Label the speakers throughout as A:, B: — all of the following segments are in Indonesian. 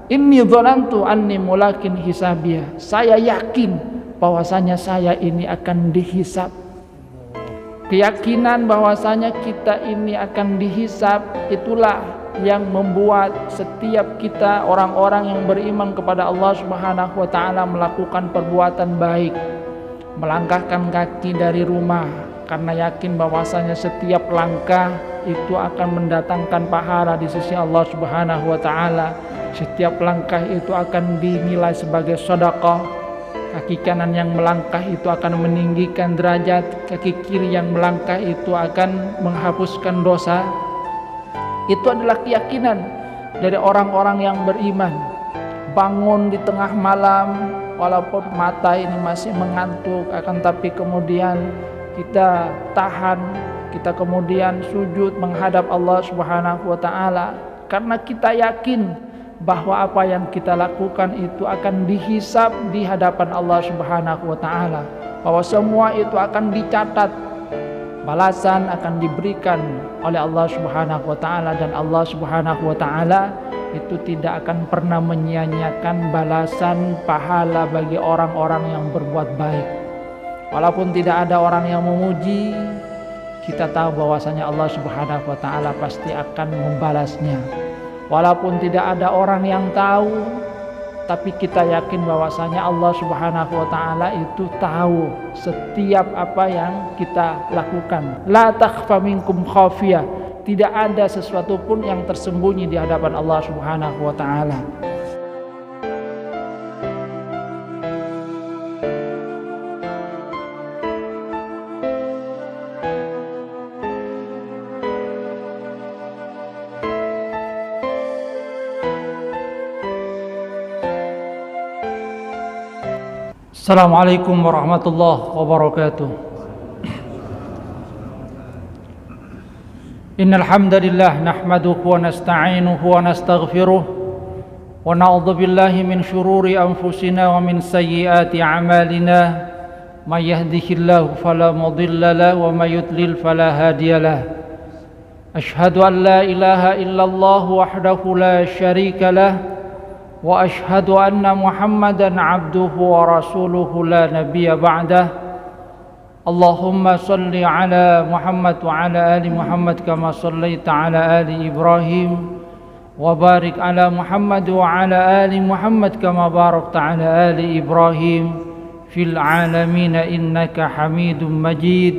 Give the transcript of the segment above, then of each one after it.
A: Inni dzanantu anni mulakin hisabiyah. Saya yakin bahwasanya saya ini akan dihisab. Keyakinan bahwasanya kita ini akan dihisab itulah yang membuat setiap kita orang-orang yang beriman kepada Allah Subhanahu wa taala melakukan perbuatan baik, melangkahkan kaki dari rumah karena yakin bahwasanya setiap langkah itu akan mendatangkan pahala di sisi Allah Subhanahu wa taala. Setiap langkah itu akan dinilai sebagai sedekah. Kaki kanan yang melangkah itu akan meninggikan derajat, kaki kiri yang melangkah itu akan menghapuskan dosa. Itu adalah keyakinan dari orang-orang yang beriman. Bangun di tengah malam walaupun mata ini masih mengantuk, akan tapi kemudian kita tahan, kita kemudian sujud menghadap Allah Subhanahu wa taala karena kita yakin bahwa apa yang kita lakukan itu akan dihisab di hadapan Allah Subhanahu wa taala, bahwa semua itu akan dicatat, balasan akan diberikan oleh Allah Subhanahu wa taala, dan Allah Subhanahu wa taala itu tidak akan pernah menyia-nyiakan balasan pahala bagi orang-orang yang berbuat baik. Walaupun tidak ada orang yang memuji, kita tahu bahwasanya Allah Subhanahu wa taala pasti akan membalasnya. Walaupun tidak ada orang yang tahu, tapi kita yakin bahwasanya Allah Subhanahu wa taala itu tahu setiap apa yang kita lakukan. La takhfa minkum khafiyah. Tidak ada sesuatu pun yang tersembunyi di hadapan Allah Subhanahu wa taala. Assalamualaikum warahmatullahi wabarakatuh. Innal hamdalillah nahmaduhu wa nasta'inuhu wa nastaghfiruh wa na'udzu billahi min shururi anfusina wa min sayyiati a'malina. May yahdihillahu fala mudilla lahu wa may yudlil fala hadiya lahu. Ashhadu an la ilaha illallah wahdahu la syarika lahu wa ashhadu anna Muhammadan abduhu wa rasuluhu la nabiyya ba'dah. Allahumma salli ala Muhammad wa ala ali Muhammad kama sallaita ala ali Ibrahim wa barik ala Muhammad wa ala ali Muhammad kama barakta ala ali Ibrahim fil alamin innaka Hamidum Majid.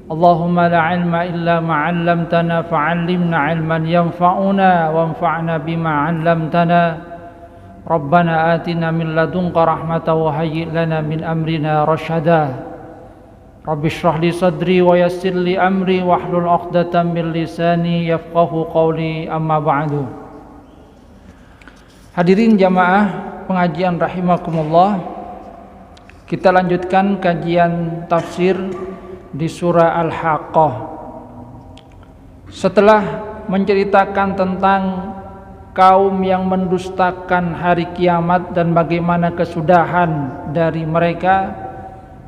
A: Allahumma la ilma illa ma 'allamtana fa'allimna 'ilman yanfa'una wanfa'na bima 'allamtana. Rabbana atina min ladunka rahmatan wa hayyi' lana min amrina rasyada. Rabbi shrah li sadri wa yassir li amri wahlul 'uqdatam min lisani yafqahu qawli, amma ba'du. Hadirin jamaah pengajian rahimakumullah, kita lanjutkan kajian tafsir di surah Al-Haqqah. Setelah menceritakan tentang kaum yang mendustakan hari kiamat dan bagaimana kesudahan dari mereka,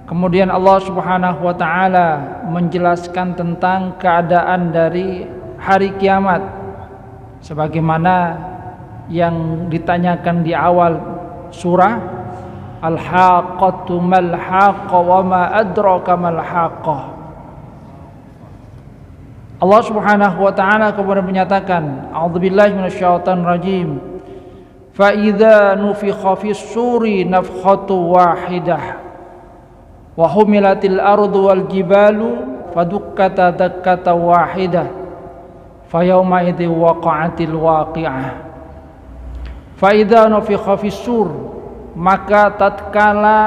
A: kemudian Allah Subhanahu wa taala menjelaskan tentang keadaan dari hari kiamat sebagaimana yang ditanyakan di awal surah. Al-haqqatu mal haqqa wa ma adraka mal haqqah. Allah Subhanahu wa taala kemudian menyatakan, a'udzubillahi minasyaitonir rajim. Fa idza nufikha fis suri nafkhatu wahidah wa humilatil ardu wal jibalu fadukkata dakkata wahidah fa yauma idzi waqa'atil waqi'ah. Fa idza nufikha fis sur, maka tatkala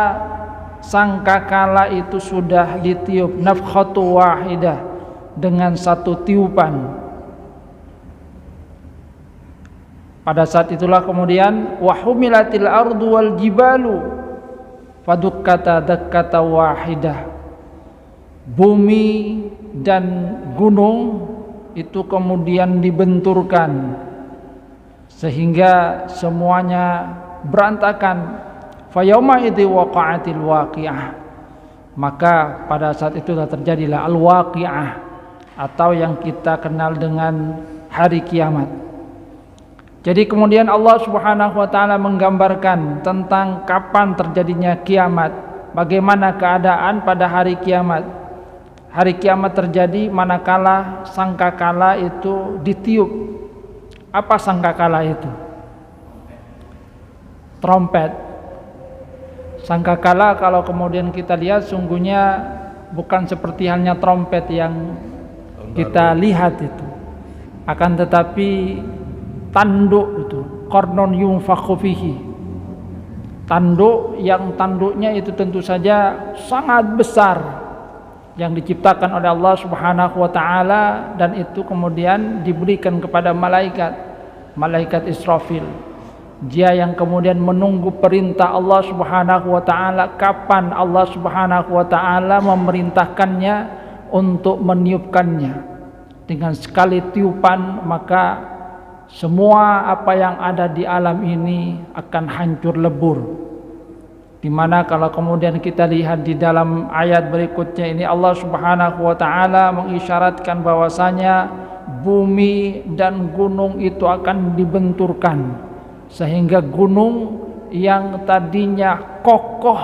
A: sangkakala itu sudah ditiup, nafkhatu wahidah, dengan satu tiupan. Pada saat itulah kemudian wahumilatil ardu wal jibalu fadukkata dakkata wahidah. Bumi dan gunung itu kemudian dibenturkan sehingga semuanya berantakan. Fa yauma idzi waqa'atil waqi'ah, maka pada saat itu terjadilah al-waqi'ah atau yang kita kenal dengan hari kiamat. Jadi kemudian Allah Subhanahu wa taala menggambarkan tentang kapan terjadinya kiamat, bagaimana keadaan pada hari kiamat. Hari kiamat terjadi manakala sangkakala itu ditiup. Apa sangkakala itu? Trompet. Sangkakala kalau kemudian kita lihat sungguhnya bukan seperti halnya trompet yang kita lihat itu, akan tetapi tanduk itu, qarnun yunfakhu fihi, tanduk yang tanduknya itu tentu saja sangat besar yang diciptakan oleh Allah Subhanahu wa taala, dan itu kemudian diberikan kepada malaikat Israfil. Dia yang kemudian menunggu perintah Allah Subhanahu wa taala, kapan Allah Subhanahu wa taala memerintahkannya untuk meniupkannya. Dengan sekali tiupan maka semua apa yang ada di alam ini akan hancur lebur. Dimana kalau kemudian kita lihat di dalam ayat berikutnya ini, Allah Subhanahu wa taala mengisyaratkan bahwasanya bumi dan gunung itu akan dibenturkan, sehingga gunung yang tadinya kokoh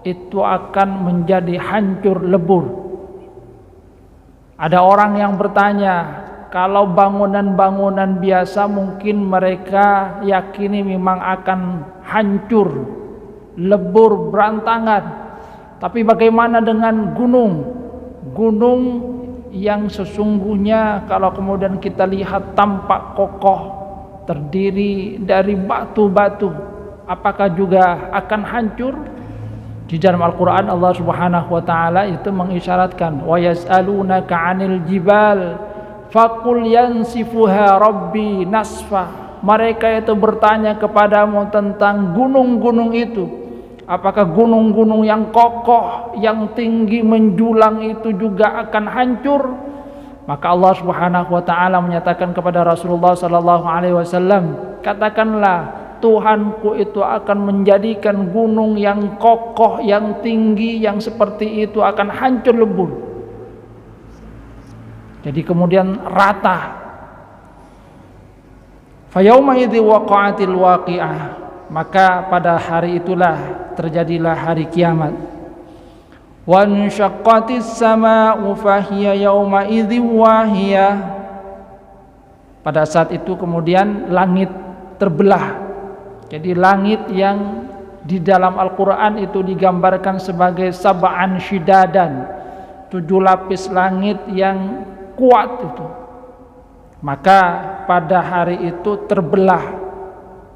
A: itu akan menjadi hancur lebur. Ada orang yang bertanya, kalau bangunan-bangunan biasa mungkin mereka yakini memang akan hancur, lebur, berantakan. Tapi bagaimana dengan gunung? Gunung yang sesungguhnya kalau kemudian kita lihat tampak kokoh, terdiri dari batu-batu, apakah juga akan hancur? Di dalam Al-Quran Allah Subhanahu wa ta'ala itu mengisyaratkan, wa yas'alunaka 'anil jibal Fakul yansifuha Rabbi nasfa. Mereka itu bertanya kepadamu tentang gunung-gunung itu, apakah gunung-gunung yang kokoh, yang tinggi menjulang itu juga akan hancur? Maka Allah Subhanahu wa taala menyatakan kepada Rasulullah sallallahu alaihi wasallam, katakanlah Tuhanku itu akan menjadikan gunung yang kokoh, yang tinggi, yang seperti itu akan hancur lebur. Jadi kemudian rata. Fayauma idzi waqa'atil waqi'ah, maka pada hari itulah terjadilah hari kiamat. Wa anshaqqatis samaa'u fahiya yauma idzi wahiyah. Pada saat itu kemudian langit terbelah. Jadi langit yang di dalam Al-Qur'an itu digambarkan sebagai sab'an syidadan, 7 lapis langit yang kuat itu. Maka pada hari itu terbelah,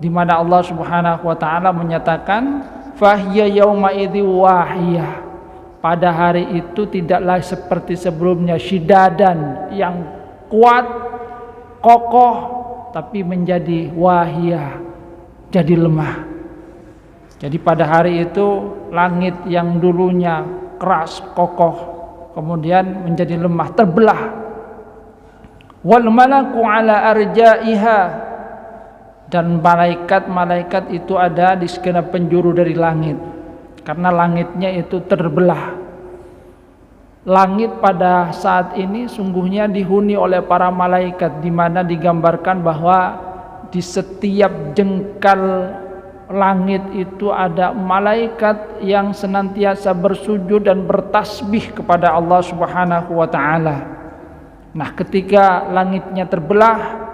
A: di mana Allah Subhanahu wa taala menyatakan fahiya yauma idzi wahiyah. Pada hari itu tidaklah seperti sebelumnya syidadan yang kuat, kokoh, tapi menjadi wahiyah, jadi lemah. Jadi pada hari itu langit yang dulunya keras, kokoh, kemudian menjadi lemah, terbelah. Wal malaku ala arja'iha, dan malaikat-malaikat itu ada di segenap penjuru dari langit, karena langitnya itu terbelah. Langit pada saat ini sungguhnya dihuni oleh para malaikat, di mana digambarkan bahwa di setiap jengkal langit itu ada malaikat yang senantiasa bersujud dan bertasbih kepada Allah Subhanahu wa taala. Nah, ketika langitnya terbelah,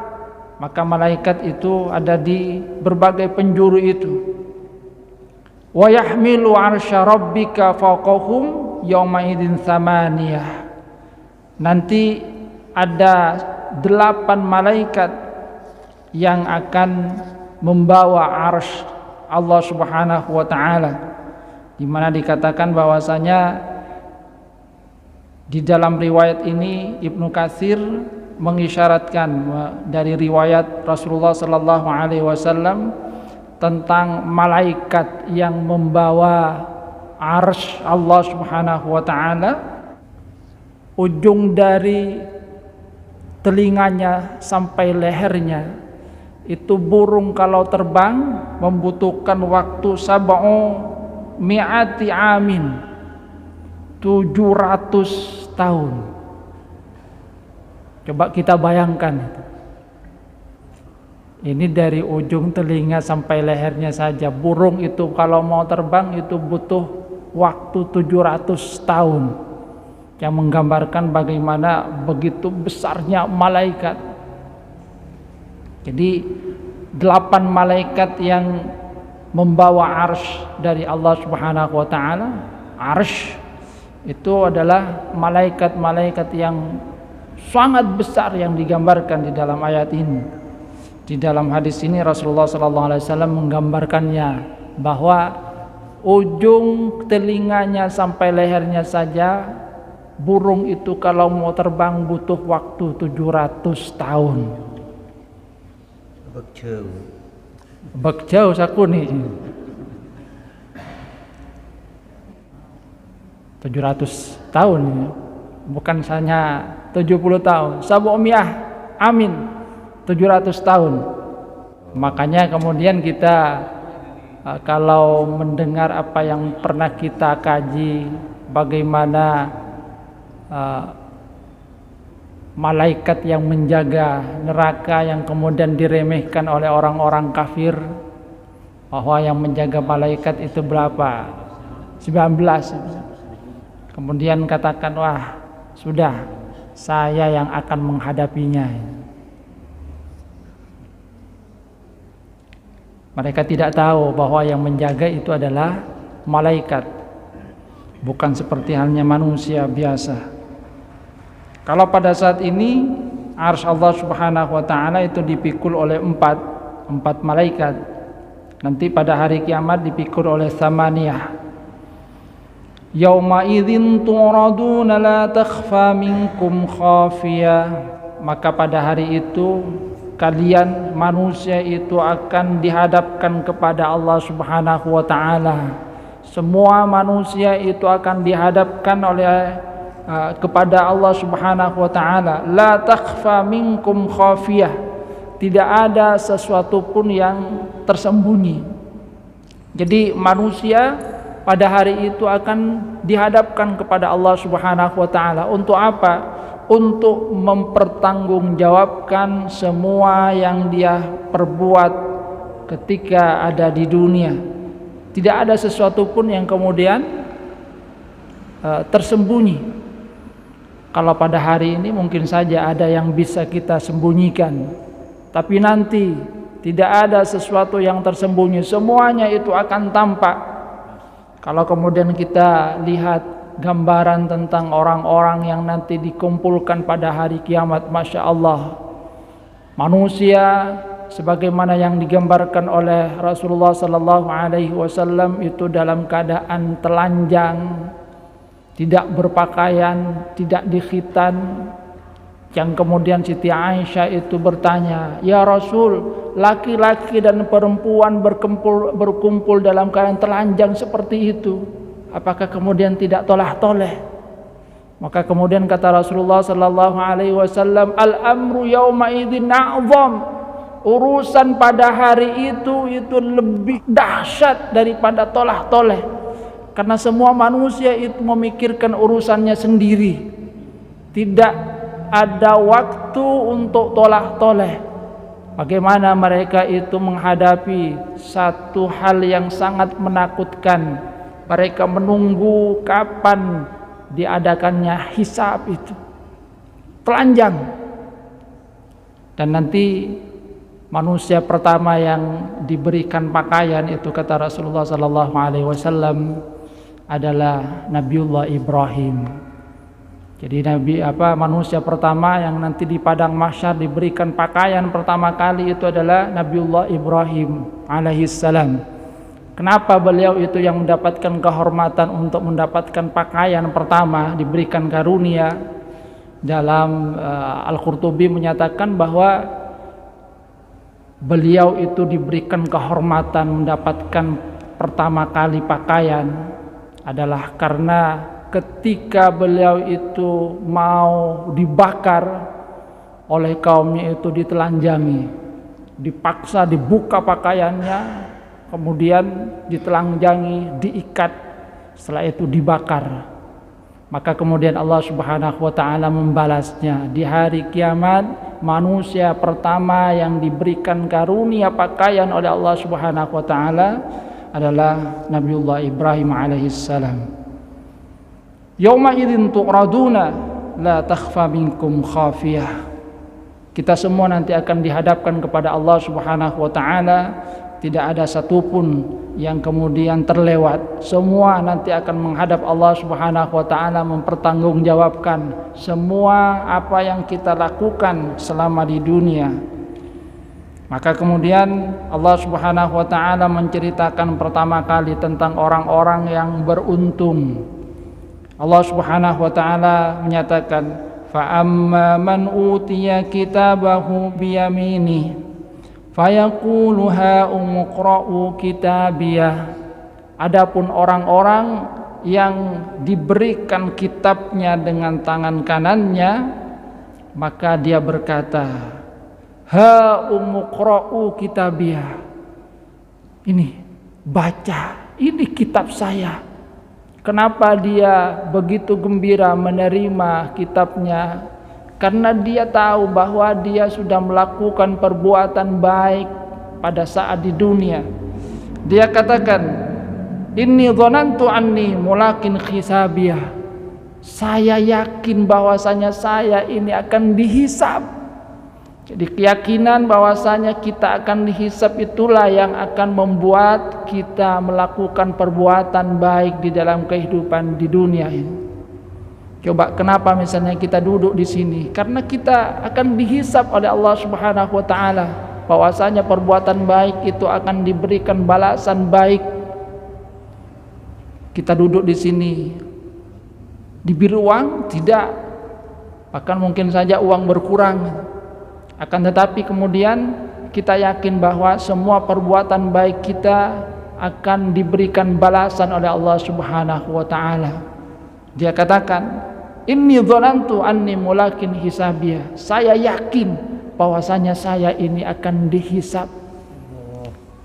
A: maka malaikat itu ada di berbagai penjuru itu. Wa yahmilu 'arsya rabbika fawqahum yauma idzin tsamaniyah. Nanti ada 8 malaikat yang akan membawa arsy Allah Subhanahu wa taala, di mana dikatakan bahwasanya di dalam riwayat ini Ibnu Katsir mengisyaratkan dari riwayat Rasulullah sallallahu alaihi wasallam tentang malaikat yang membawa arsy Allah Subhanahu wa taala. Ujung dari telinganya sampai lehernya itu burung kalau terbang membutuhkan waktu sab'u mi'ati amin, 700 tahun. Coba kita bayangkan Ini dari ujung telinga sampai lehernya saja. Burung itu kalau mau terbang itu butuh waktu 700 tahun. Yang menggambarkan bagaimana begitu besarnya malaikat. Jadi 8 malaikat yang membawa arsy dari Allah Subhanahu wa taala. Arsy itu adalah malaikat-malaikat yang sangat besar yang digambarkan di dalam ayat ini. Di dalam hadis ini Rasulullah SAW menggambarkannya bahwa ujung telinganya sampai lehernya saja burung itu kalau mau terbang butuh waktu 700 tahun. Bekjau sakuni 700 tahun, bukan hanya 70 tahun. Sabu'miyah amin 700 tahun. Makanya kemudian kita kalau mendengar apa yang pernah kita kaji, bagaimana malaikat yang menjaga neraka yang kemudian diremehkan oleh orang-orang kafir, bahwa yang menjaga malaikat itu berapa? 19. Kemudian katakan, wah sudah, saya yang akan menghadapinya. Mereka tidak tahu bahwa yang menjaga itu adalah malaikat, bukan seperti halnya manusia biasa. Kalau pada saat ini arsy Allah Subhanahu wa taala itu dipikul oleh empat malaikat. Nanti pada hari kiamat dipikul oleh samaniyah. Yauma idzin turaduna la takhfa minkum khafiyah. Maka pada hari itu kalian manusia itu akan dihadapkan kepada Allah Subhanahu wa taala. Semua manusia itu akan dihadapkan kepada Allah Subhanahu wa taala. La takhfa minkum khafiyah. Tidak ada sesuatu pun yang tersembunyi. Jadi manusia pada hari itu akan dihadapkan kepada Allah Subhanahu wa taala. Untuk apa? Untuk mempertanggungjawabkan semua yang dia perbuat ketika ada di dunia. Tidak ada sesuatu pun yang kemudian tersembunyi. Kalau pada hari ini mungkin saja ada yang bisa kita sembunyikan, tapi nanti tidak ada sesuatu yang tersembunyi, semuanya itu akan tampak. Kalau kemudian kita lihat gambaran tentang orang-orang yang nanti dikumpulkan pada hari kiamat, Masya Allah, manusia sebagaimana yang digambarkan oleh Rasulullah Sallallahu Alaihi Wasallam itu dalam keadaan telanjang, tidak berpakaian, tidak dikhitan. Yang kemudian Siti Aisyah itu bertanya, ya Rasul, laki-laki dan perempuan berkumpul dalam keadaan telanjang seperti itu, apakah kemudian tidak tolah-toleh? Maka kemudian kata Rasulullah Sallallahu Alaihi Wasallam, al-amru yauma idzin a'zam. Urusan pada hari itu lebih dahsyat daripada tolah-toleh, karena semua manusia itu memikirkan urusannya sendiri, tidak ada waktu untuk tolah-toleh. Bagaimana mereka itu menghadapi satu hal yang sangat menakutkan. Mereka menunggu kapan diadakannya hisab itu, telanjang. Dan nanti manusia pertama yang diberikan pakaian itu, kata Rasulullah Sallallahu Alaihi Wasallam, adalah Nabiullah Ibrahim. Jadi manusia pertama yang nanti di padang mahsyar diberikan pakaian pertama kali itu adalah Nabiullah Ibrahim alaihissalam. Kenapa beliau itu yang mendapatkan kehormatan untuk mendapatkan pakaian pertama, diberikan karunia? Dalam Al-Qurtubi menyatakan bahwa beliau itu diberikan kehormatan mendapatkan pertama kali pakaian adalah karena ketika beliau itu mau dibakar oleh kaumnya itu ditelanjangi, dipaksa dibuka pakaiannya, kemudian ditelanjangi, diikat, setelah itu dibakar. Maka kemudian Allah Subhanahu wa taala membalasnya di hari kiamat. Manusia pertama yang diberikan karunia pakaian oleh Allah Subhanahu wa taala adalah Nabiullah Ibrahim alaihissalam. Yauma idzin tu'raduna la takhfa minkum khafiyah. Kita semua nanti akan dihadapkan kepada Allah Subhanahu wa taala, tidak ada satupun yang kemudian terlewat. Semua nanti akan menghadap Allah Subhanahu wa taala, mempertanggungjawabkan semua apa yang kita lakukan selama di dunia. Maka kemudian Allah Subhanahu wa taala menceritakan pertama kali tentang orang-orang yang beruntung. Allah Subhanahu wa taala menyatakan, fa amma man utiya kitabahu biyamini fayaqulu ha umqra'u kitabiyah. Adapun orang-orang yang diberikan kitabnya dengan tangan kanannya, maka dia berkata, ha umqra'u kitabiyah. Ini baca, ini kitab saya. Kenapa dia begitu gembira menerima kitabnya? Karena dia tahu bahwa dia sudah melakukan perbuatan baik pada saat di dunia. Dia katakan, inni dzanantu anni mulakin hisabiyah. Saya yakin bahwasanya saya ini akan dihisab. Jadi keyakinan bahwasanya kita akan dihisab itulah yang akan membuat kita melakukan perbuatan baik di dalam kehidupan di dunia ini. Coba kenapa misalnya kita duduk di sini? Karena kita akan dihisab oleh Allah Subhanahu wa taala. Bahwasanya perbuatan baik itu akan diberikan balasan baik. Kita duduk di sini diberi uang? Tidak. Bahkan mungkin saja uang berkurang. Akan tetapi kemudian kita yakin bahwa semua perbuatan baik kita akan diberikan balasan oleh Allah Subhanahu wa taala. Dia katakan, inni dzanantu anni mulakin hisabiyah. Saya yakin bahwasanya saya ini akan dihisab.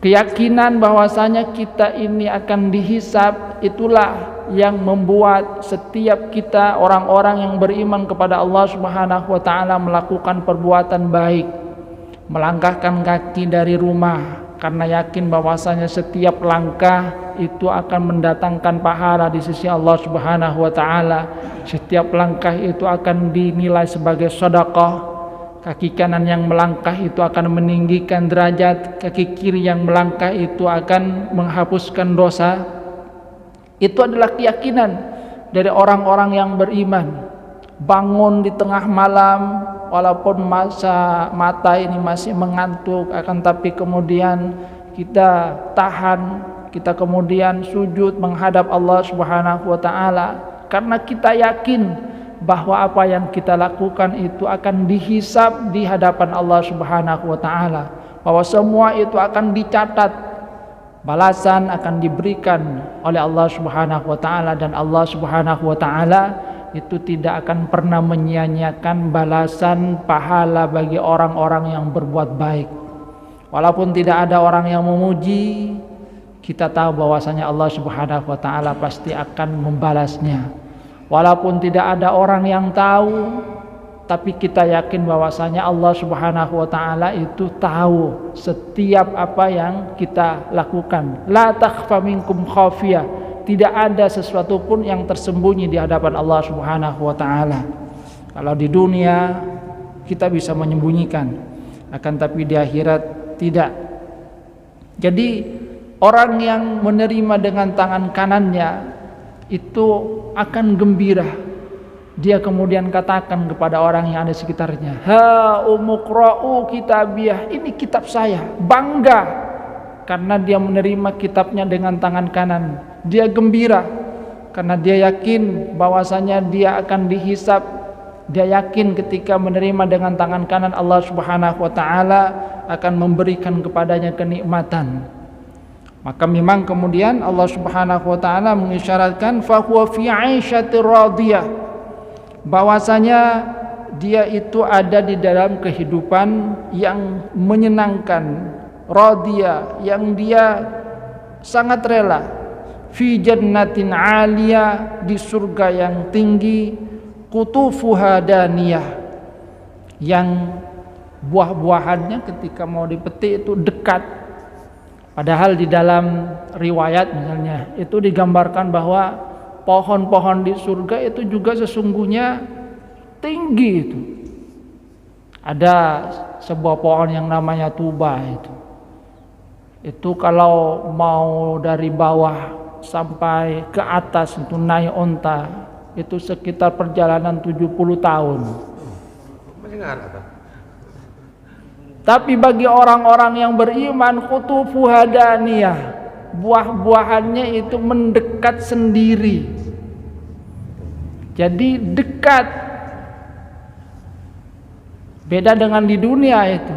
A: Keyakinan bahwasanya kita ini akan dihisab itulah yang membuat setiap kita orang-orang yang beriman kepada Allah Subhanahu wa taala melakukan perbuatan baik, melangkahkan kaki dari rumah karena yakin bahwasanya setiap langkah itu akan mendatangkan pahala di sisi Allah Subhanahu wa taala. Setiap langkah itu akan dinilai sebagai sedekah. Kaki kanan yang melangkah itu akan meninggikan derajat, kaki kiri yang melangkah itu akan menghapuskan dosa. Itu adalah keyakinan dari orang-orang yang beriman. Bangun di tengah malam walaupun mata ini masih mengantuk, akan tapi kemudian kita tahan, kita kemudian sujud menghadap Allah Subhanahu wa taala karena kita yakin bahwa apa yang kita lakukan itu akan dihisab di hadapan Allah Subhanahu wa taala, bahwa semua itu akan dicatat, balasan akan diberikan oleh Allah Subhanahu wa taala, dan Allah Subhanahu wa taala itu tidak akan pernah menyia-nyiakan balasan pahala bagi orang-orang yang berbuat baik. Walaupun tidak ada orang yang memuji, kita tahu bahwasanya Allah Subhanahu wa taala pasti akan membalasnya. Walaupun tidak ada orang yang tahu, tapi kita yakin bahwasanya Allah Subhanahu wa taala itu tahu setiap apa yang kita lakukan. La takhfa minkum khafiyah. Tidak ada sesuatu pun yang tersembunyi di hadapan Allah Subhanahu wa taala. Kalau di dunia kita bisa menyembunyikan, akan tapi di akhirat tidak. Jadi orang yang menerima dengan tangan kanannya itu akan gembira. Dia kemudian katakan kepada orang yang ada di sekitarnya, ha umqra'u kitabiyah, ini kitab saya. Bangga karena dia menerima kitabnya dengan tangan kanan. Dia gembira karena dia yakin bahwasanya dia akan dihisab. Dia yakin ketika menerima dengan tangan kanan, Allah Subhanahu wa taala akan memberikan kepadanya kenikmatan. Maka memang kemudian Allah Subhanahu wa taala mengisyaratkan fa huwa fi 'aisyatir radiyah, bahwasanya dia itu ada di dalam kehidupan yang menyenangkan, radiyah, yang dia sangat rela. fi jannatin 'aliyah, di surga yang tinggi, qutufuha daniyah, yang buah-buahannya ketika mau dipetik itu dekat. Padahal di dalam riwayat misalnya itu digambarkan bahwa pohon-pohon di surga itu juga sesungguhnya tinggi itu. Ada sebuah pohon yang namanya tuba itu. Itu kalau mau dari bawah sampai ke atas itu naik onta itu sekitar perjalanan 70 tahun.
B: Masih nggak ada.
A: Tapi bagi orang-orang yang beriman, qutufuha daniyah, buah-buahannya itu mendekat sendiri. Jadi dekat. Beda dengan di dunia itu.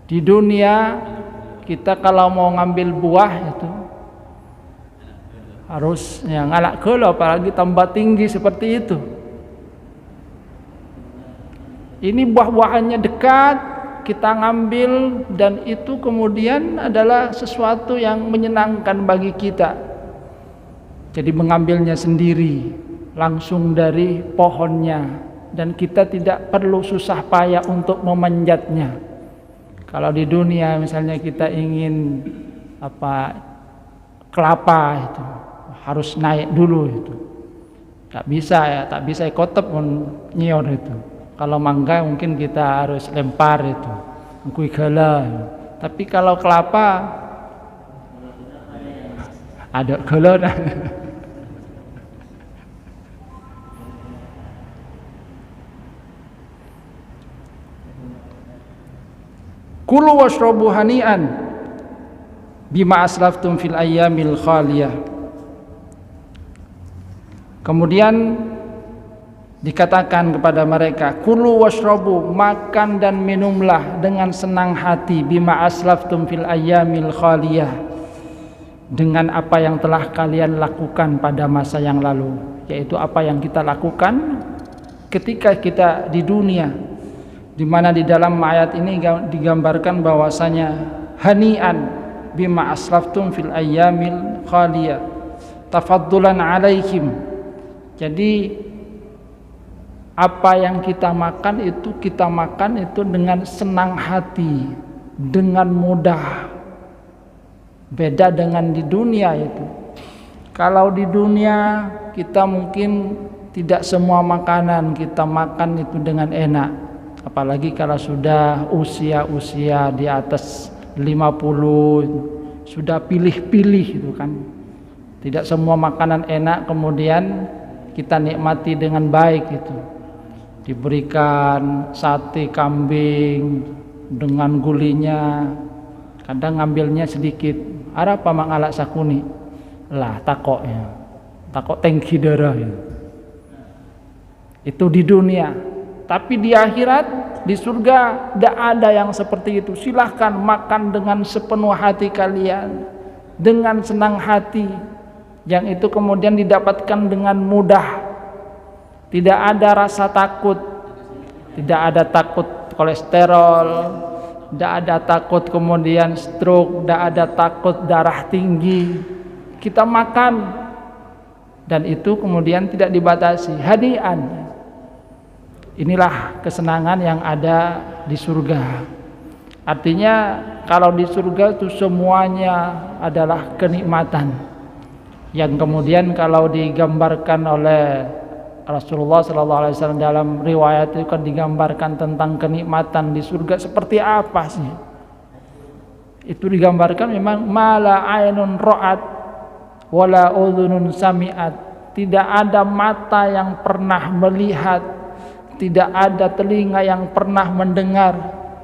A: Di dunia kita kalau mau ngambil buah itu harus yang ngalak kelo, apalagi tambah tinggi seperti itu. Ini buah-buahannya dekat, kita ngambil, dan itu kemudian adalah sesuatu yang menyenangkan bagi kita. Jadi mengambilnya sendiri langsung dari pohonnya, dan kita tidak perlu susah payah untuk memanjatnya. Kalau di dunia misalnya kita ingin kelapa itu harus naik dulu itu. Tak bisa ikotep pun nyior itu. Kalau mangga mungkin kita harus lempar itu, kui gala. Tapi kalau kelapa ada gala. Kulu washrabu hani'an bima aslaftum fil ayyamil khaliyah. Kemudian dikatakan kepada mereka, kulu washrabu, makan dan minumlah dengan senang hati, bima aslaftum fil ayyamil khaliyah, dengan apa yang telah kalian lakukan pada masa yang lalu, yaitu apa yang kita lakukan ketika kita di dunia, di mana di dalam ayat ini digambarkan bahwasanya hani'an bima aslaftum fil ayyamil khaliyah tafaddulan alaihim. Jadi apa yang kita makan itu dengan senang hati, dengan mudah. Beda dengan di dunia itu. Kalau di dunia kita mungkin tidak semua makanan kita makan itu dengan enak. Apalagi kalau sudah usia di atas 50, sudah pilih-pilih itu kan. Tidak semua makanan enak kemudian kita nikmati dengan baik itu. Diberikan sate kambing dengan gulinya, kadang ngambilnya sedikit. Ada apa mangalak sakuni? Lah takok tengki darah ya. Itu di dunia. Tapi di akhirat, di surga tidak ada yang seperti itu. Silahkan makan dengan sepenuh hati kalian, dengan senang hati, yang itu kemudian didapatkan dengan mudah. Tidak ada rasa takut, tidak ada takut kolesterol, tidak ada takut kemudian stroke, tidak ada takut darah tinggi. Kita makan dan itu kemudian tidak dibatasi. Hadian. Inilah kesenangan yang ada di surga. Artinya kalau di surga itu semuanya adalah kenikmatan, yang kemudian kalau digambarkan oleh Rasulullah SAW dalam riwayat itu kan digambarkan tentang kenikmatan di surga seperti apa sih? Itu digambarkan memang mala ainun ra'at wala udhunun sami'at. Tidak ada mata yang pernah melihat, tidak ada telinga yang pernah mendengar,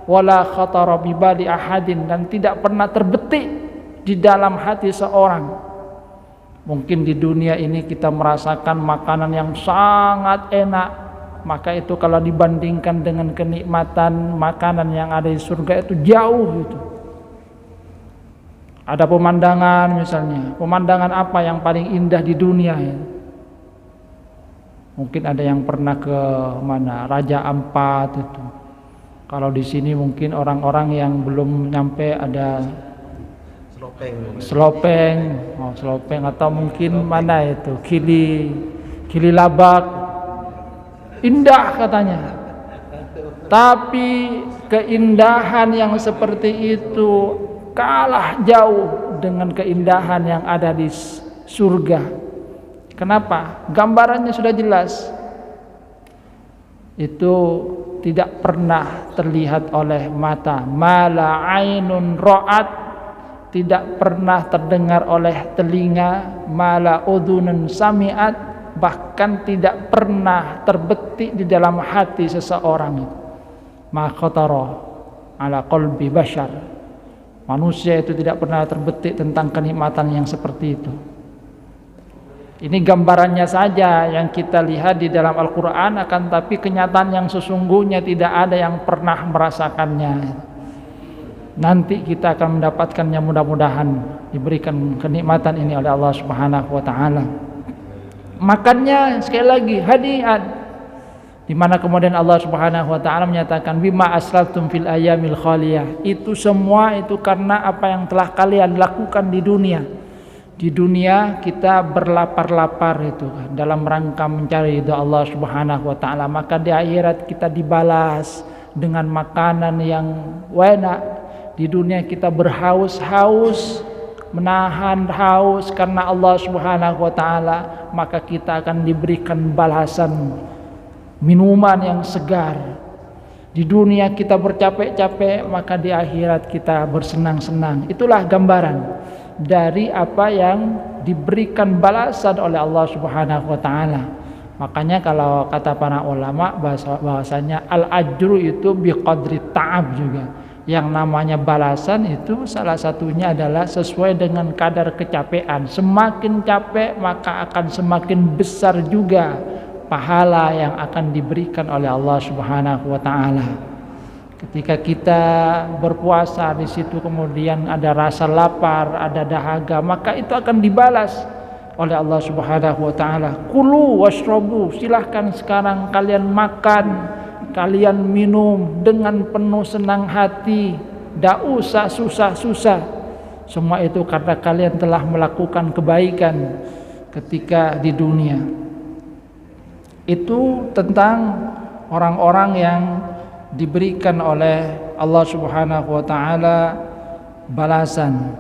A: wala khatara bi bali ahadin, dan tidak pernah terbetik di dalam hati seorang. Mungkin di dunia ini kita merasakan makanan yang sangat enak, maka itu kalau dibandingkan dengan kenikmatan makanan yang ada di surga itu jauh itu. Ada pemandangan misalnya, pemandangan apa yang paling indah di dunia ya? Mungkin ada yang pernah ke mana, Raja Ampat itu. Kalau di sini mungkin orang-orang yang belum nyampe ada Selopeng, selopeng atau mungkin mana itu kili labak, indah katanya. Tapi keindahan yang seperti itu kalah jauh dengan keindahan yang ada di surga. Kenapa? Gambarannya sudah jelas. Itu tidak pernah terlihat oleh mata. Mala ainun ra'at, tidak pernah terdengar oleh telinga. Mala udhunun sami'at, bahkan tidak pernah terbetik di dalam hati seseorang. Ma khatara ala qalbi bashar, manusia itu tidak pernah terbetik tentang kenikmatan yang seperti itu. Ini gambarannya saja yang kita lihat di dalam Al-Quran, akan tapi kenyataan yang sesungguhnya tidak ada yang pernah merasakannya. Nanti kita akan mendapatkannya, mudah-mudahan diberikan kenikmatan ini oleh Allah Subhanahu wa taala. Makanya sekali lagi hadiat, di mana kemudian Allah Subhanahu wa taala menyatakan bima asraftum fil ayyamil khaliyah. Itu semua itu karena apa yang telah kalian lakukan di dunia. Di dunia kita berlapar-lapar itu kan, dalam rangka mencari ridha Allah Subhanahu wa taala, maka di akhirat kita dibalas dengan makanan yang enak. Di dunia kita berhaus-haus, menahan haus karena Allah Subhanahu wa taala, maka kita akan diberikan balasan minuman yang segar. Di dunia kita bercapek-capek, maka di akhirat kita bersenang-senang. Itulah gambaran dari apa yang diberikan balasan oleh Allah Subhanahu wa taala. Makanya kalau kata para ulama bahwasanya al-ajru itu biqadri ta'ab juga. Yang namanya balasan itu salah satunya adalah sesuai dengan kadar kecapean. Semakin capek maka akan semakin besar juga pahala yang akan diberikan oleh Allah Subhanahu wa taala. Ketika kita berpuasa, di situ kemudian ada rasa lapar, ada dahaga, maka itu akan dibalas oleh Allah Subhanahu wa taala. Kulu washrabu, silahkan sekarang kalian makan, kalian minum dengan penuh senang hati, tidak usah susah-susah. Semua itu karena kalian telah melakukan kebaikan ketika di dunia. Itu tentang orang-orang yang diberikan oleh Allah Subhanahu wa taala balasan.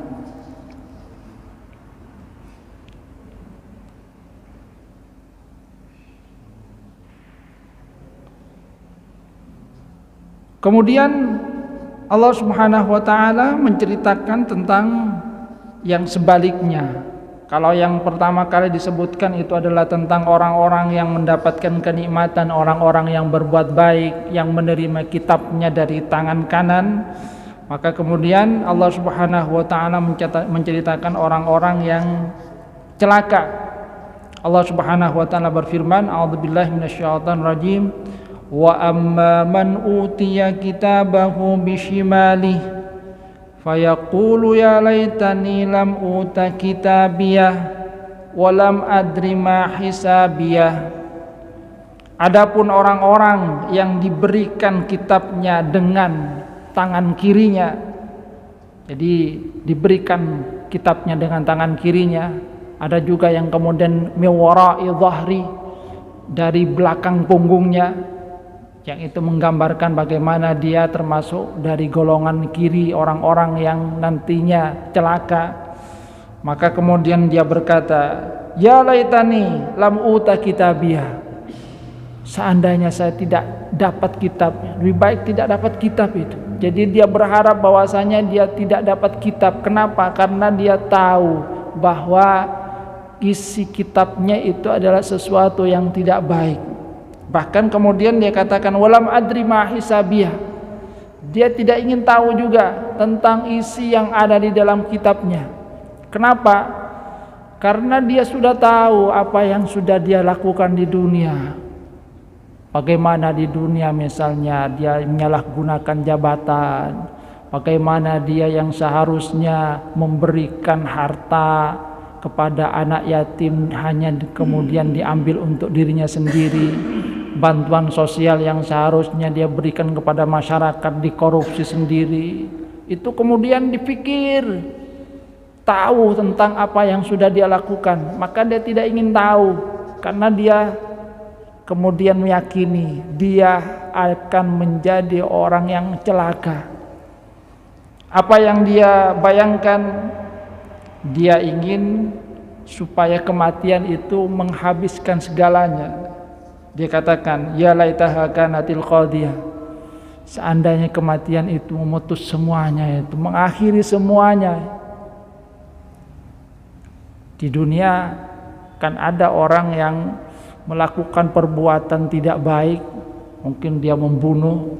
A: Kemudian Allah Subhanahu wa taala menceritakan tentang yang sebaliknya. Kalau yang pertama kali disebutkan itu adalah tentang orang-orang yang mendapatkan kenikmatan, orang-orang yang berbuat baik, yang menerima kitabnya dari tangan kanan. Maka kemudian Allah Subhanahu wa taala menceritakan orang-orang yang celaka. Allah Subhanahu wa taala berfirman, a'udzubillahi minasyaitonir rajim, wa amma man utiya kitabahu bishimalih fayaqulu ya laitani lam uta kitabiyah wa lam adri ma hisabiyah. Adapun orang-orang yang diberikan kitabnya dengan tangan kirinya, jadi diberikan kitabnya dengan tangan kirinya, ada juga yang kemudian miwara'i dhahri, dari belakang punggungnya, yang itu menggambarkan bagaimana dia termasuk dari golongan kiri orang-orang yang nantinya celaka. Maka kemudian dia berkata, ya laitani lam uta kitabiyah, seandainya saya tidak dapat kitabnya, lebih baik tidak dapat kitab itu. Jadi dia berharap bahwasanya dia tidak dapat kitab. Kenapa? Karena dia tahu bahwa isi kitabnya itu adalah sesuatu yang tidak baik. Bahkan kemudian dia katakan walam adri ma hisabiyah. Dia tidak ingin tahu juga tentang isi yang ada di dalam kitabnya. Kenapa? Karena dia sudah tahu apa yang sudah dia lakukan di dunia. Bagaimana di dunia misalnya dia menyalahgunakan jabatan, bagaimana dia yang seharusnya memberikan harta kepada anak yatim hanya kemudian diambil untuk dirinya sendiri. Bantuan sosial yang seharusnya dia berikan kepada masyarakat dikorupsi sendiri. Itu kemudian dipikir tahu tentang apa yang sudah dia lakukan, maka dia tidak ingin tahu, karena dia kemudian meyakini dia akan menjadi orang yang celaka. Apa yang dia bayangkan, dia ingin supaya kematian itu menghabiskan segalanya. Dia katakan, ya laitaha kanatil qadiyah, seandainya kematian itu memutus semuanya, itu mengakhiri semuanya. Di dunia kan ada orang yang melakukan perbuatan tidak baik, mungkin dia membunuh,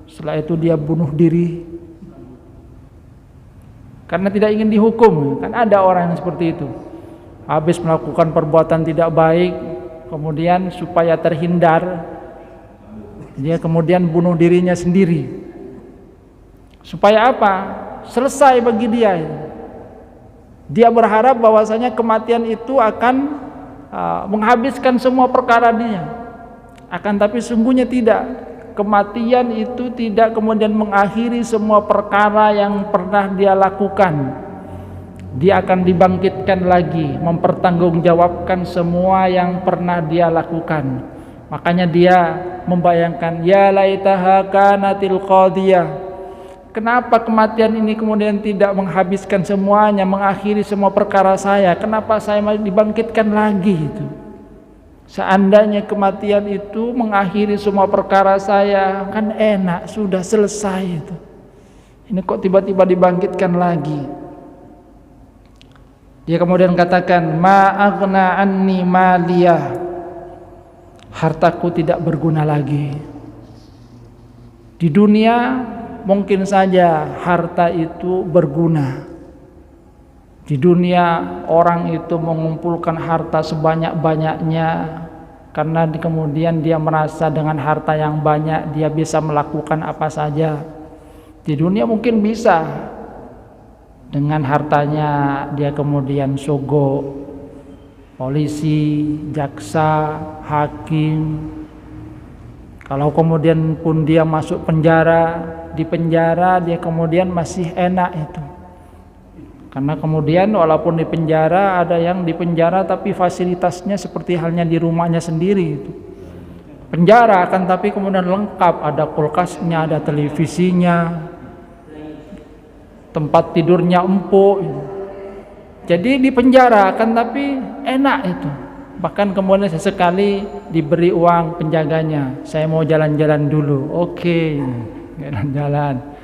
A: setelah itu dia bunuh diri karena tidak ingin dihukum. Kan ada orang yang seperti itu, habis melakukan perbuatan tidak baik, kemudian supaya terhindar, dia kemudian bunuh dirinya sendiri. Supaya apa? Selesai bagi dia. Dia berharap bahwasanya kematian itu akan menghabiskan semua perkara dia. Akan tapi sungguhnya tidak. Kematian itu tidak kemudian mengakhiri semua perkara yang pernah dia lakukan. Dia akan dibangkitkan lagi, mempertanggungjawabkan semua yang pernah dia lakukan. Makanya dia membayangkan, ya laitaha kanatil qadiyah. Kenapa kematian ini kemudian tidak menghabiskan semuanya, mengakhiri semua perkara saya? Kenapa saya dibangkitkan lagi itu? Seandainya kematian itu mengakhiri semua perkara saya, kan enak, sudah selesai itu. Ini kok tiba-tiba dibangkitkan lagi? Dia kemudian katakan, ma aghna anni maliyah, hartaku tidak berguna lagi. Di dunia mungkin saja harta itu berguna. Di dunia orang itu mengumpulkan harta sebanyak-banyaknya karena kemudian dia merasa dengan harta yang banyak dia bisa melakukan apa saja. Di dunia mungkin bisa, dengan hartanya dia kemudian sogok polisi, jaksa, hakim. Kalau kemudian pun dia masuk penjara, di penjara dia kemudian masih enak itu. Karena kemudian walaupun di penjara, ada yang di penjara tapi fasilitasnya seperti halnya di rumahnya sendiri itu. Penjara akan tapi kemudian lengkap, ada kulkasnya, ada televisinya, tempat tidurnya empuk. Jadi di penjara akan tapi enak itu. Bahkan kemudian sesekali diberi uang penjaganya, saya mau jalan-jalan dulu. Oke, jalan-jalan.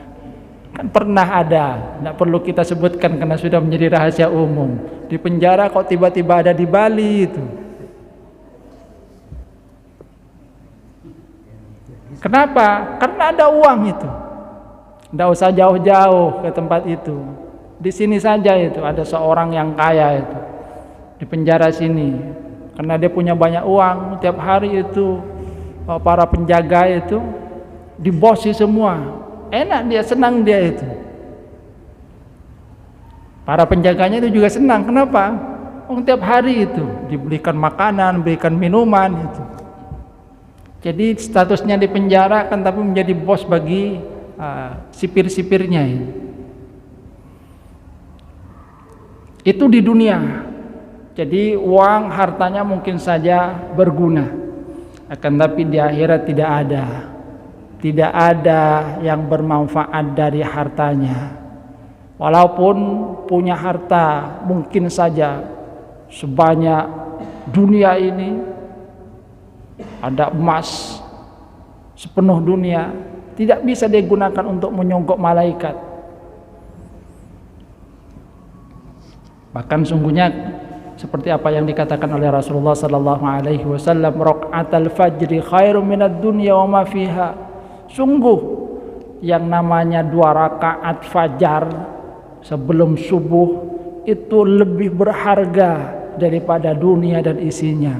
A: Kan pernah ada, tidak perlu kita sebutkan karena sudah menjadi rahasia umum. Di penjara kok tiba-tiba ada di Bali itu. Kenapa? Karena ada uang itu. Tidak usah jauh-jauh ke tempat itu. Di sini saja itu ada seorang yang kaya itu di penjara sini. Karena dia punya banyak uang, tiap hari itu para penjaga itu dibosi semua. Enak dia, senang dia itu. Para penjaganya itu juga senang. Kenapa? Tiap hari itu diberikan makanan, berikan minuman itu. Jadi statusnya di penjara kan tapi menjadi bos bagi sipir-sipirnya itu. Itu di dunia. Jadi uang, hartanya mungkin saja berguna, akan tapi di akhirat tidak ada. Tidak ada yang bermanfaat dari hartanya. Walaupun punya harta mungkin saja sebanyak dunia ini, ada emas sepenuh dunia, tidak bisa digunakan untuk menyogok malaikat. Bahkan sungguhnya seperti apa yang dikatakan oleh Rasulullah sallallahu alaihi wasallam, raqatul fajri khairum minad dunya wa ma fiha. Sungguh yang namanya 2 rakaat fajar sebelum subuh itu lebih berharga daripada dunia dan isinya.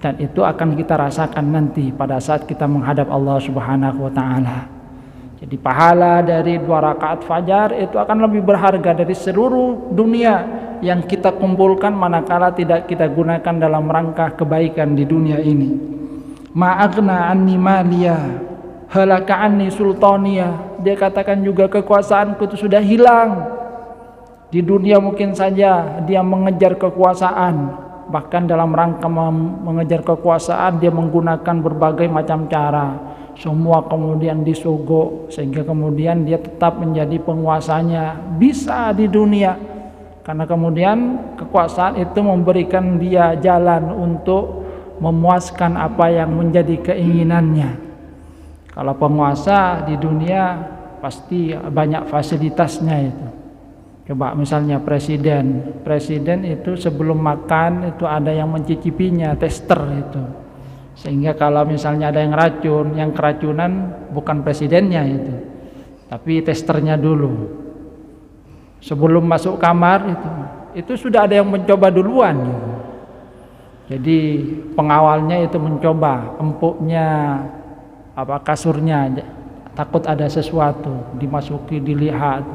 A: Dan itu akan kita rasakan nanti pada saat kita menghadap Allah Subhanahu wa taala. Jadi pahala dari 2 rakaat fajar itu akan lebih berharga dari seluruh dunia yang kita kumpulkan manakala tidak kita gunakan dalam rangka kebaikan di dunia ini. Ma'agna anni maliyah, halaka anni sultaniya. Dia katakan juga kekuasaanku itu sudah hilang. Di dunia mungkin saja dia mengejar kekuasaan, bahkan dalam rangka mengejar kekuasaan dia menggunakan berbagai macam cara, semua kemudian disogok sehingga kemudian dia tetap menjadi penguasanya. Bisa di dunia, karena kemudian kekuasaan itu memberikan dia jalan untuk memuaskan apa yang menjadi keinginannya. Kalau penguasa di dunia pasti banyak fasilitasnya itu. Coba misalnya presiden itu sebelum makan itu ada yang mencicipinya, tester itu. Sehingga kalau misalnya ada yang keracunan bukan presidennya itu, tapi testernya dulu. Sebelum masuk kamar itu sudah ada yang mencoba duluan gitu. Jadi pengawalnya itu mencoba empuknya kasurnya, takut ada sesuatu, dimasuki, dilihat.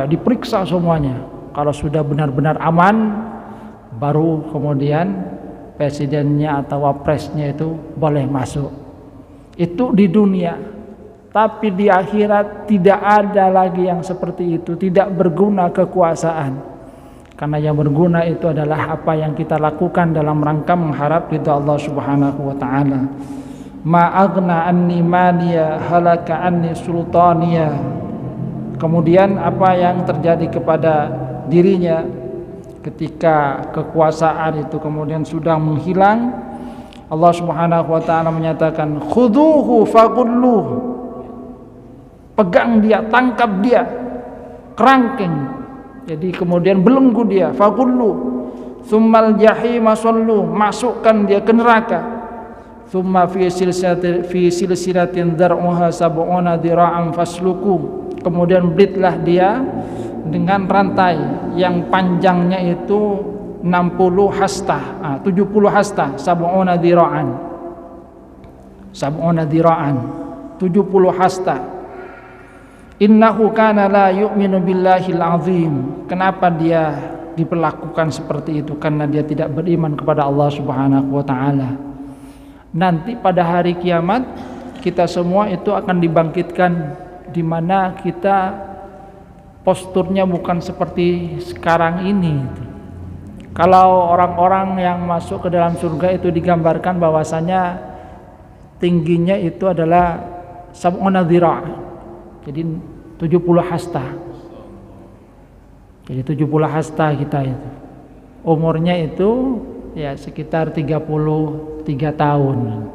A: Diperiksa semuanya. Kalau sudah benar-benar aman, baru kemudian presidennya atau wapresnya itu boleh masuk. Itu di dunia. Tapi di akhirat tidak ada lagi yang seperti itu, tidak berguna kekuasaan. Karena yang berguna itu adalah apa yang kita lakukan dalam rangka mengharap ridha Allah Subhanahu wa taala. Ma aghna anni maliya halaka anni sultaniya. Kemudian apa yang terjadi kepada dirinya ketika kekuasaan itu kemudian sudah menghilang, Allah Subhanahu wa taala menyatakan khuduhu faqulluh. Pegang dia, tangkap dia, kerangkeng. Jadi kemudian belenggu dia, faqulluh. Tsummal jahima sallu, masukkan dia ke neraka. Tsumma fi silsilatin dar'uha sab'una dira'an fasluku. Kemudian belitlah dia dengan rantai yang panjangnya itu 60 hasta, 70 hasta, sab'una dira'an. 70 hasta. Innahu kana la yu'minu billahil azim. Kenapa dia diperlakukan seperti itu? Karena dia tidak beriman kepada Allah Subhanahu wa taala. Nanti pada hari kiamat kita semua itu akan dibangkitkan, di mana kita posturnya bukan seperti sekarang ini. Kalau orang-orang yang masuk ke dalam surga itu digambarkan bahwasanya tingginya itu adalah sab'una dhira', jadi 70 hasta. Jadi 70 hasta kita itu. Umurnya itu ya sekitar 33 tahun.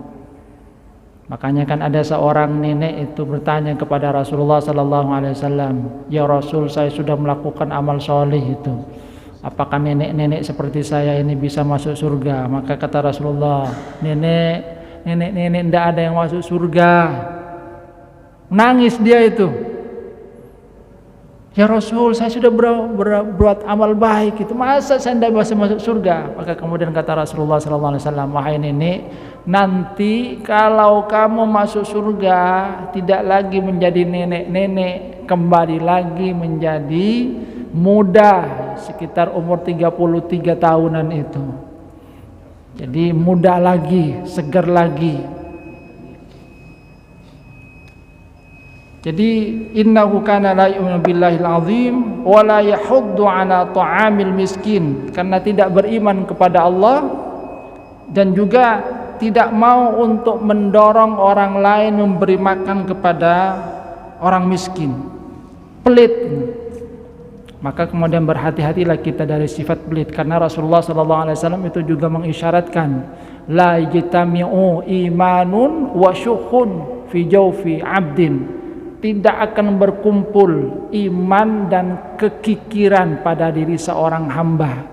A: Makanya kan ada seorang nenek itu bertanya kepada Rasulullah sallallahu alaihi wasallam, "Ya Rasul, saya sudah melakukan amal soleh itu. Apakah nenek-nenek seperti saya ini bisa masuk surga?" Maka kata Rasulullah, "Nenek tidak ada yang masuk surga." Nangis dia itu. "Ya Rasul, saya sudah berbuat amal baik itu, masa saya tidak bisa masuk surga?" Maka kemudian kata Rasulullah sallallahu alaihi wasallam, "Wahai nenek, nanti kalau kamu masuk surga tidak lagi menjadi nenek-nenek, kembali lagi menjadi muda sekitar umur 33 tahunan itu. Jadi muda lagi, segar lagi." Jadi innahu kana la yu'minu billahil azim wa la yahuddu ala ta'amil miskin, karena tidak beriman kepada Allah dan juga tidak mau untuk mendorong orang lain memberi makan kepada orang miskin. Pelit. Maka kemudian berhati-hatilah kita dari sifat pelit, karena Rasulullah sallallahu alaihi wasallam itu juga mengisyaratkan la yajtami'u imanun wa syuhun fi jawfi 'abdin. Tidak akan berkumpul iman dan kekikiran pada diri seorang hamba.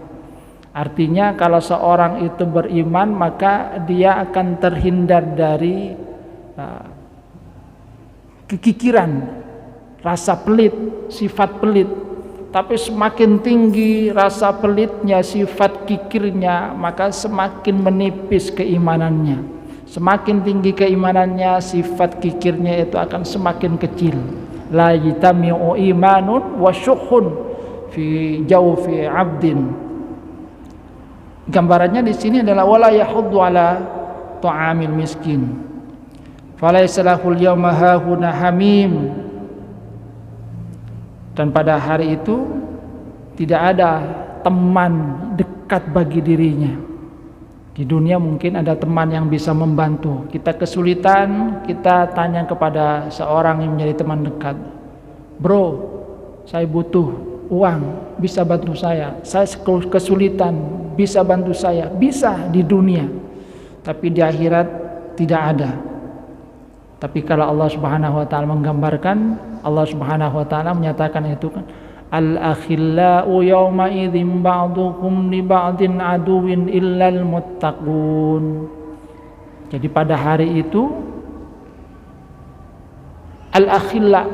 A: Artinya kalau seorang itu beriman, maka dia akan terhindar dari kekikiran, rasa pelit, sifat pelit. Tapi semakin tinggi rasa pelitnya, sifat kikirnya, maka semakin menipis keimanannya. Semakin tinggi keimanannya, sifat kikirnya itu akan semakin kecil. La yajtami'u imanun wa syuhun fi jawfi 'abdin. Gambarannya di sini adalah wala yahuddu ala ta'amil miskin. Falaysa lahul yawma hahuna hamim Dan pada hari itu tidak ada teman dekat bagi dirinya. Di dunia mungkin ada teman yang bisa membantu. Kita kesulitan, kita tanya kepada seorang yang menjadi teman dekat. Bro, saya butuh uang, bisa bantu saya. Saya kesulitan, bisa bantu saya. Bisa di dunia, tapi di akhirat tidak ada. Tapi kalau Allah Subhanahu wa taala menggambarkan, Allah Subhanahu wa taala menyatakan itu kan, al-akhillau yawma idzin ba'dukum li ba'din aduwwin illal muttaqun. Jadi pada hari itu al-akhilla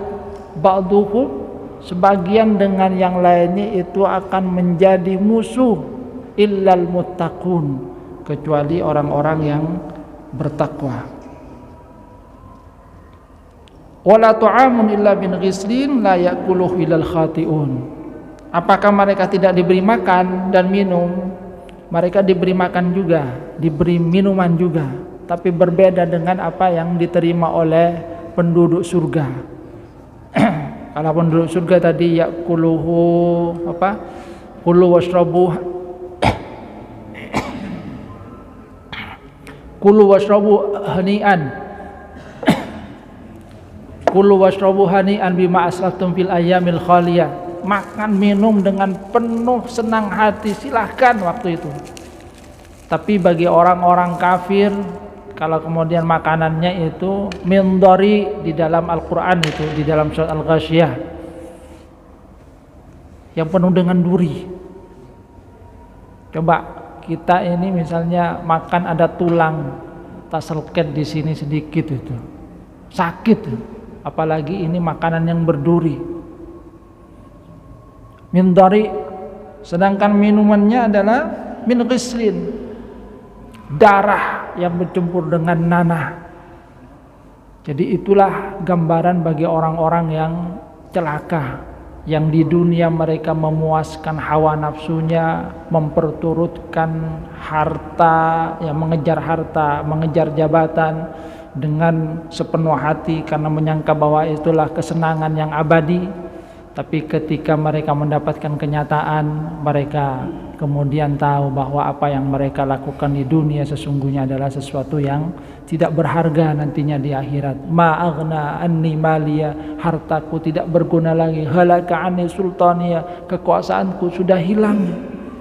A: ba'dukum, sebagian dengan yang lainnya itu akan menjadi musuh, illal muttaqun, kecuali orang-orang yang bertakwa. Wala tu'amun illa bin ghislin la ya'kuluhu illal khati'un. Apakah mereka tidak diberi makan dan minum? Mereka diberi makan juga, diberi minuman juga, tapi berbeda dengan apa yang diterima oleh penduduk surga. Kalau penduduk surga tadi ya'kuluhu apa? Kulu washrabu kulu washrabu hani'an. Kulu washrabu hani'an bima aslaftum fil ayyamil khaliyah. Makan minum dengan penuh senang hati, silahkan waktu itu. Tapi bagi orang-orang kafir, kalau kemudian makanannya itu mindari di dalam Al-Quran itu, di dalam surat Al-Ghasyiyah, yang penuh dengan duri. Coba kita ini misalnya makan ada tulang, taselket di sini sedikit itu, sakit. Apalagi ini makanan yang berduri. Min dari, sedangkan minumannya adalah min ghislin, darah yang bercampur dengan nanah. Jadi itulah gambaran bagi orang-orang yang celaka, yang di dunia mereka memuaskan hawa nafsunya, memperturutkan harta, yang mengejar harta, mengejar jabatan dengan sepenuh hati karena menyangka bahwa itulah kesenangan yang abadi. Tapi ketika mereka mendapatkan kenyataan, mereka kemudian tahu bahwa apa yang mereka lakukan di dunia sesungguhnya adalah sesuatu yang tidak berharga nantinya di akhirat. Ma aghna anni maliya, hartaku tidak berguna lagi. Halaka anni sultaniya, kekuasaanku sudah hilang,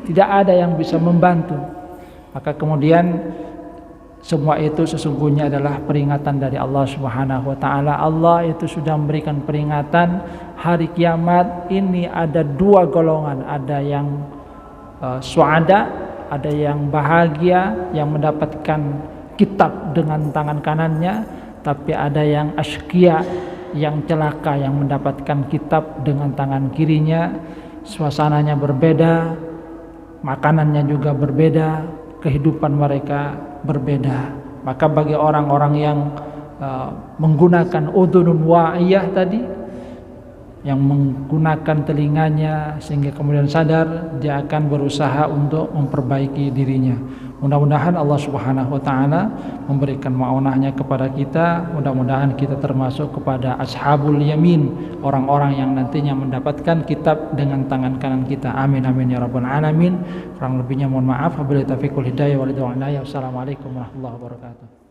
A: tidak ada yang bisa membantu. Maka kemudian semua itu sesungguhnya adalah peringatan dari Allah Subhanahu wa taala. Allah itu sudah memberikan peringatan hari kiamat ini ada dua golongan, ada yang suada, ada yang bahagia yang mendapatkan kitab dengan tangan kanannya, tapi ada yang asyqiya, yang celaka yang mendapatkan kitab dengan tangan kirinya. Suasananya berbeda, makanannya juga berbeda, kehidupan mereka berbeda. Maka bagi orang-orang yang menggunakan udhunun wa'iyah tadi, yang menggunakan telinganya sehingga kemudian sadar, dia akan berusaha untuk memperbaiki dirinya. Mudah-mudahan Allah Subhanahu wa taala memberikan ma'unahnya kepada kita. Mudah-mudahan kita termasuk kepada ashabul yamin, orang-orang yang nantinya mendapatkan kitab dengan tangan kanan kita. Amin amin ya rabbal alamin. Kurang lebihnya mohon maaf. Wabillahi taufiq wal hidayah. Wassalamualaikum warahmatullahi wabarakatuh.